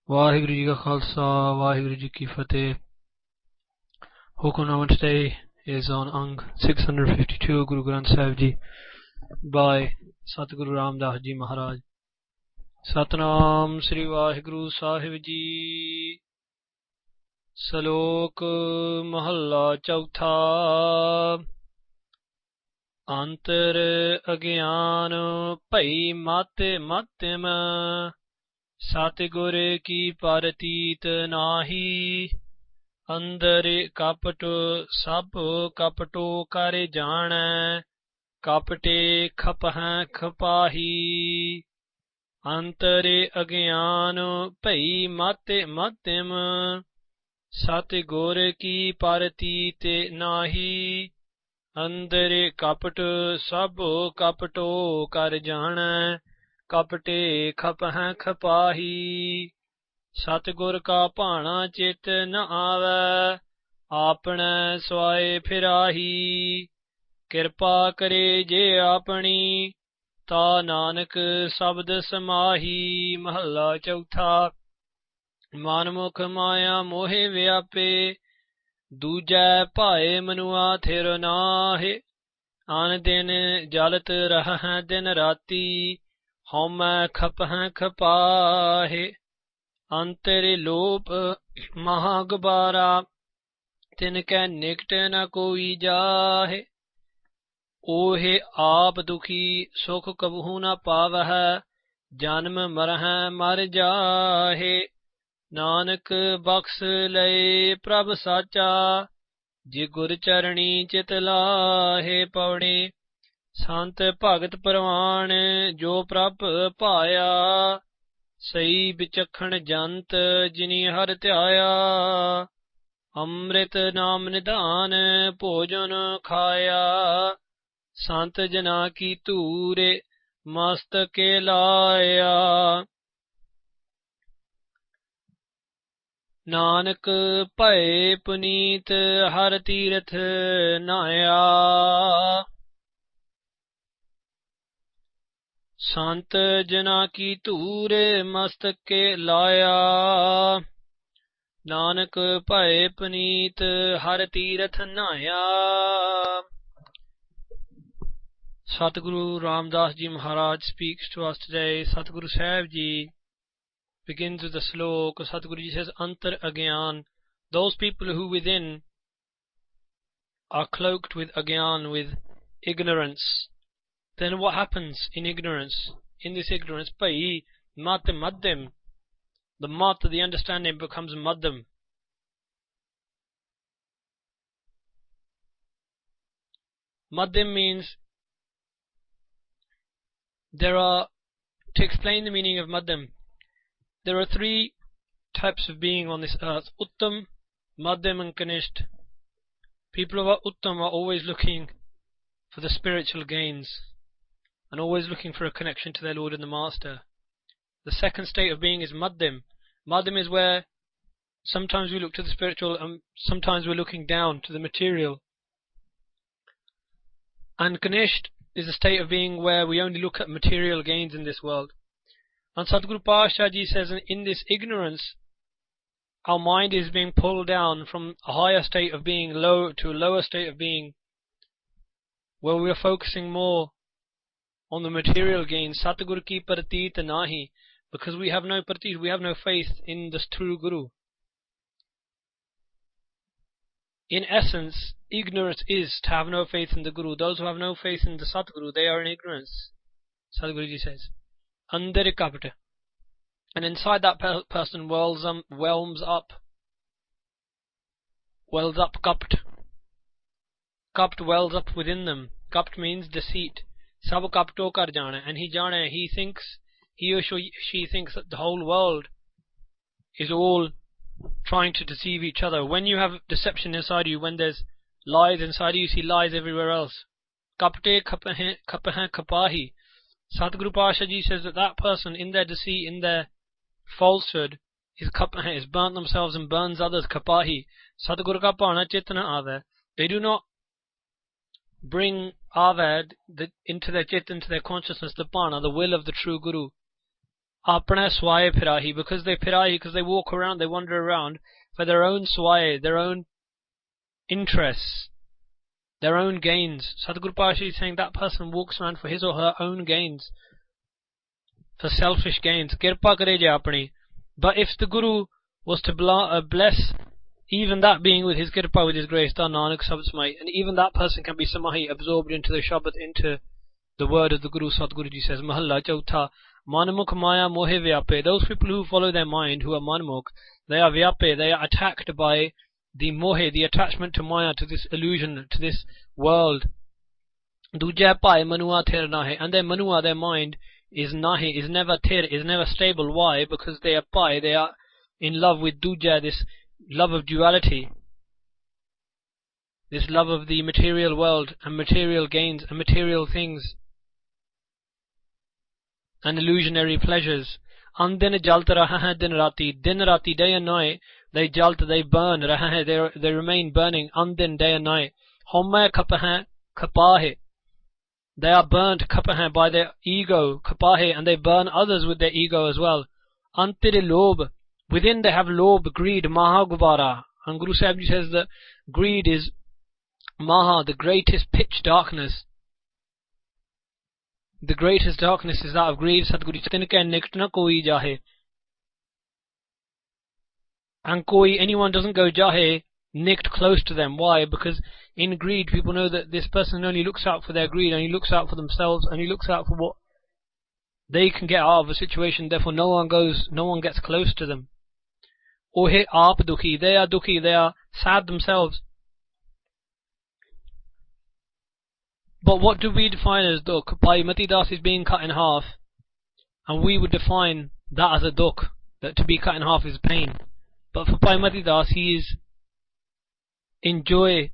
Vaheguru Ji Ka Khalsa, Vaheguru Ji Ki Fateh. Hukamnaama today is on Ang 652 Guru Granth Sahib Ji by Satguru Ramdas Ji Maharaj. Satnam Sri Vaheguru Sahib Ji. SHALOK Mahalla Chautha. Antar Agyan Bhai Mate Matim Satgur ki Paratit Nahi. Andar Kapat Sab Kapato Kare Jana Kapate Khapah Khapahi. Antare Agyan Bhai Mate Matim Satgur ki Paratit Nahi. Andar Kapat Sab Kapato Kar Jana Kapate Khapah Khapahi. Satgur ka bhana chit n ave apne swaye phirahi. Kirpa kare je apni ta Nanak sabd samahi. Mahalla Chautha. manmukh maya mohe vyape ਦੂਜੈ ਭਾਏ ਮਨੁਆ ਥਿਰ ਨਾਹਿ। ਆਨ ਦਿਨ ਜਲਤ ਰਹਿ ਦਿਨ ਰਾਤੀ ਹਉਮੈ ਖਪਹਿ ਖਪਾਹਿ। ਅੰਤਰਿ ਲੋਪ ਮਹਾ ਗਬਾਰਾ ਤਿਨ ਕੈ ਨਿਕਟ ਨ ਕੋਈ ਜਾਹਿ। ਓਹਿ ਆਪ ਦੁਖੀ ਸੁਖ ਕਬਹੂ ਨ ਪਾਵਹਿ ਜਨਮ ਮਰਹਿ ਮਰ ਜਾਹਿ। ਨਾਨਕ ਬਖਸ਼ ਲਏ ਪ੍ਰਭ ਸਾਚਾ ਜੇ ਗੁਰ ਚਰਣੀ ਚਿਤ ਲਾਹੇ। ਪੌੜੇ ਸੰਤ ਭਗਤ ਪ੍ਰਵਾਨ ਜੋ ਪ੍ਰਭ ਭਾਇਆ ਸਈ ਵਿਚਖਣ ਜੰਤ ਜਿਨੀ ਹਰਿ ਧਿਆਇਆ। ਅੰਮ੍ਰਿਤ ਨਾਮ ਨਿਧਾਨ ਭੋਜਨ ਖਾਇਆ ਸੰਤ ਜਨਾ ਕੀ ਧੂਰੇ ਮਸਤਕੇ ਲਾਇਆ। ਨਾਨਕ ਭਏ ਪੁਨੀਤ ਹਰ ਤੀਰਥ ਨਾਇਆ। ਸੰਤ ਜਨਾ ਕੀ ਧੂਰ ਮਸਤਕੇ ਲਾਇਆ। ਨਾਨਕ ਭਏ ਪੁਨੀਤ ਹਰ ਤੀਰਥ ਨਾਇਆ। Satguru Ramdas Ji Maharaj speaks to us today. Satguru Sahib Ji begins with the SHALOK. Satguru Ji says, Antar Agyan, those people who within are cloaked with Agyan, with ignorance. Then what happens in ignorance? In this ignorance, Bhai Mat Maddim, the Mat, the understanding, becomes Maddim. Maddim means to explain the meaning of Maddim, there are three types of being on this earth: Uttam, Madhyam and Kanisht. People who are Uttam are always looking for the spiritual gains and always looking for a connection to their Lord and the Master. The second state of being is Madhyam. Madhyam is where sometimes we look to the spiritual and sometimes we're looking down to the material. And Kanisht is a state of being where we only look at material gains in this world. And Satguru Pasha Ji says, in this ignorance, our mind is being pulled down from a higher state of being low to a lower state of being, where we are focusing more on the material gains. Satguru ki pratit nahi, because we have no pratit, we have no faith in this true Guru. In essence, ignorance is to have no faith in the Guru. Those who have no faith in the Satguru, they are in ignorance. Satguru Ji says, Andar Kapata. And inside that person wells up Kapt. Kapt wells up within them. Kapt means deceit. Sab Kapto kar jana. And he thinks, he or she thinks that the whole world is all trying to deceive each other. When you have deception inside you, when there's lies inside you see lies everywhere else. Kapte khapah khapahi. Satguru Pasha Ji says that person, in their deceit, in their falsehood, is burnt themselves and burns others. Kapahi. Satguru ka bhana chitna ave. They do not bring avad into their chit, into their consciousness, the bhana, the will of the true Guru. apna swaye phirahi, because they walk around, they wander around for their own swaye, their own interests, their own gains. Sadhguru Pasha is saying that person walks around for his or her own gains, for selfish gains. Kirpa kare je apni. But if the Guru was to bless even that being with his kirpa, with his grace, then Nanak Shabad Samai, and even that person can be samahi, absorbed into the Shabad, into the word of the Guru. Sadhguruji says, Mahalla Chautha, manmukh maya mohe vyape. Those people who follow their mind, who are manmukh, they are vyape, they are attacked by the mohe, the attachment to maya, to this illusion, to this world. Dujya pai manua thir nahe, and their manua, their mind, is nahi, is never thir, is never stable. Why? Because they are pai, they are in love with dujya, this love of duality, this love of the material world and material gains and material things and illusionary pleasures. Andin jalt raha hai din rati, day and night, they jalt, they burn, raha hai, they remain burning, andin, day and night. Homme kapahe, kapahe, they are burnt, kapahe, by their ego, kapahe, and they burn others with their ego as well. Antire lob, within they have lob, greed, maha gubara. And Guru Sahib Ji says that greed is maha, the greatest pitch darkness. The greatest darkness is that of greed. Sadhguru Tinke nikt na koi jahe. And anyone doesn't go jahe, nicked close to them. Why? Because in greed, people know that this person only looks out for their greed, only looks out for themselves, only looks out for what they can get out of a situation. Therefore, no one gets close to them. Ohe aap dukhi, they are sad themselves. But what do we define as dukh? Bhai Mati Das is being cut in half, and we would define that as a dukh, that to be cut in half is pain. But for Bhai Mati Das, he is enjoying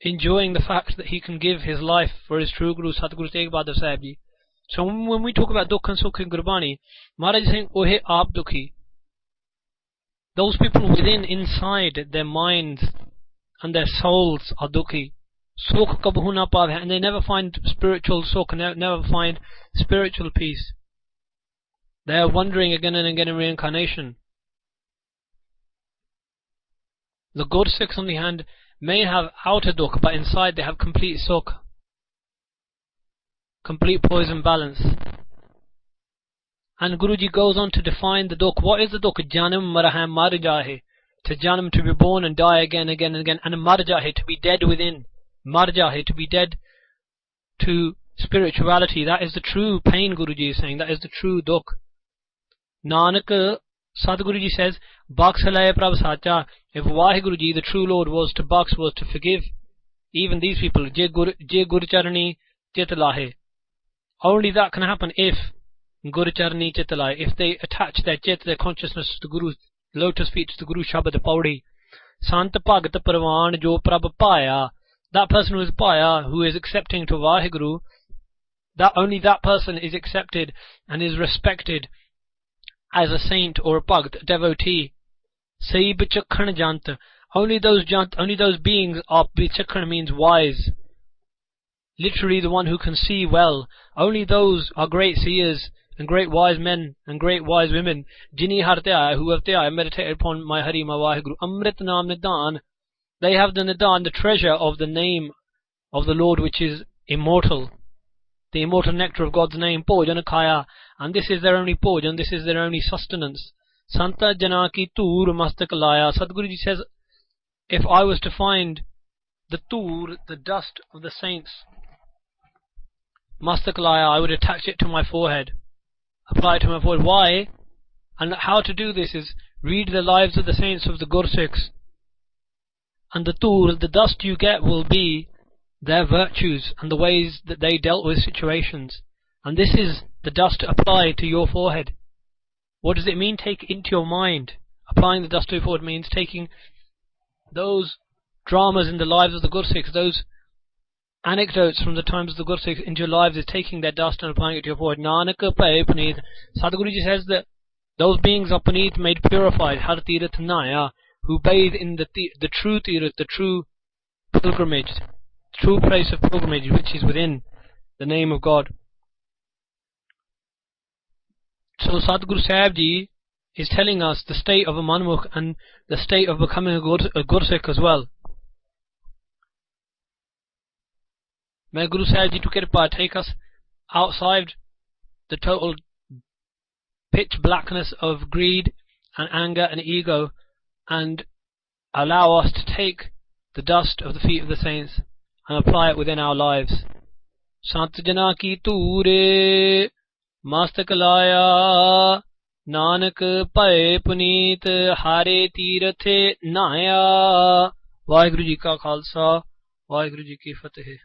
the fact that he can give his life for his true Guru, Satguru Tegh Bahadur Sahib Ji. So when we talk about dukh and sukh in Gurbani, Maharaj is saying, Ohe aap dukhi. Those people within, inside their minds and their souls are dukhi. Sukh kabhu na paave, and they never find spiritual sukh, never find spiritual peace. They are wandering again and again in reincarnation. The Gursikhs, on the hand, may have outer dukh, but inside they have complete sukh, complete poison balance. And Guruji goes on to define the dukh. What is the dukh? Janam maraham mar jahe. To janam, to be born and die again, again and again. And mar jahe, to be dead within. Mar jahe, to be dead to spirituality. That is the true pain, Guruji is saying. That is the true dukh. Nanak, Sadhguruji says, Baks halaye prabh sacha. If Vaheguruji, the true Lord, was to baks, was to forgive even these people, je gur charani chit lahe. Only that can happen if Gur charani chit lahe, if they attach their chit, their consciousness to the Guru's lotus feet, to the Guru Shabad PAUREE. Sant bhagat parvan jo prabh paya. That person who is paya, who is accepting to Vaheguru, that only that person is accepted and is respected as a saint or a bhakt, a devotee. Sai bichakhan jant. Only those beings are, bichakhan means wise. Literally the one who can see well. Only those are great seers and great wise men and great wise women. Jini hartya, who have meditated upon my Hari, my Vaheguru. Amrit Naam Nidan. They have the Nidan, the treasure of the name of the Lord, which is immortal. The immortal nectar of God's name, Pojan Khaya. And this is their only Pojan, this is their only sustenance. Santa Jana ki Tur Mastak Laya. Sadhguruji says, if I was to find the Tur, the dust of the saints, Mastak Laya, I would attach it to my forehead. Apply it to my forehead. Why? And how to do this is read the lives of the saints of the Gursikhs. And the Tur, the dust you get, will be their virtues and the ways that they dealt with situations. And this is the dust to apply to your forehead. What does it mean? Take it into your mind. Applying the dust to your forehead means taking those dramas in the lives of the Gursikhs, those anecdotes from the times of the Gursikhs into your lives, is taking their dust and applying it to your forehead. Nanak Pae Paneet. Sadhguruji says that those beings are Paneet, made purified, Har Tirat Naya, who bathe in the true Tirat, the true pilgrimage, the true place of pilgrimage, which is within the name of God. So Sadguru Sahib Ji is telling us the state of a manmukh and the state of becoming a Gursikh as well. May Guru Sahib Ji to Kirpa take us outside the total pitch blackness of greed and anger and ego, and allow us to take the dust of the feet of the saints and apply it within our lives. Sant jana ki toore mastak laya, Nanak pae puneet hare teerathe naya. Vaheguru Ji ka Khalsa, Vaheguru Ji ki Fateh.